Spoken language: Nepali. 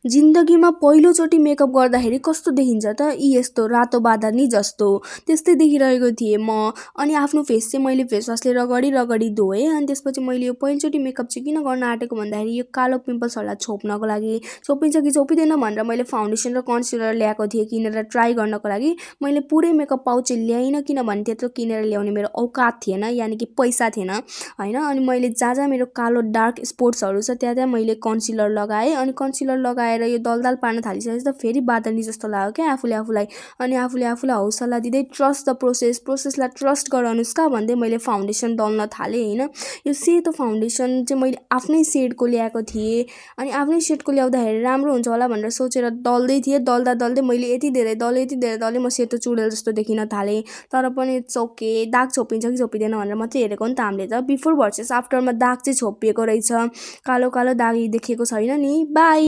जिन्दगीमा पहिलोचोटि मेकअप गर्दाखेरि कस्तो देखिन्छ त? यस्तो रातो बादामी जस्तो त्यस्तै देखिरहेको थिएँ म। अनि आफ्नो फेस चाहिँ मैले फेस वासले रगडी रगडी धोएँ। अनि त्यसपछि मैले यो पहिलोचोटि मेकअप चाहिँ किन गर्न आँटेको भन्दाखेरि यो कालो पिम्पल्सहरूलाई छोप्नको लागि। छोपिन्छ कि छोपिँदैन भनेर मैले फाउन्डेसन र कन्सिलर ल्याएको थिएँ किनेर ट्राई गर्नको लागि। मैले पुरै मेकअप पाउच चाहिँ ल्याइनँ किनभने त्यत्रो किनेर ल्याउने मेरो औकात थिएन, यानि कि पैसा थिएन होइन। अनि मैले जहाँ जहाँ मेरो कालो डार्क स्पोट्सहरू छ त्यहाँ त्यहाँ मैले कन्सिलर लगाएँ। अनि कन्सिलर लगाएर यो दलदल पार्न थालिसकेपछि त फेरि बादनी जस्तो लाग्यो क्या आफूले आफूलाई। अनि आफूले आफूलाई हौसला दिँदै ट्रस्ट द प्रोसेसलाई ट्रस्ट गर अनुष्का भन्दै मैले फाउन्डेसन दल्न थालेँ होइन। यो सेतो फाउन्डेसन चाहिँ मैले आफ्नै सेडको ल्याएको थिएँ। अनि आफ्नै सेडको ल्याउँदाखेरि राम्रो हुन्छ होला भनेर सोचेर दल्दै थिएँ। दल्दा दल्दै मैले यति धेरै दलेँ म सेतो चुडेल जस्तो देखिन थालेँ। तर पनि इट्स ओके, दाग छोपिन्छ कि छोपिँदैन भनेर मात्रै हेरेको नि त हामीले त। बिफोर भर्सेस आफ्टरमा दाग चाहिँ छोपिएको रहेछ, कालो कालो दाग देखिएको छैन नि। बाई।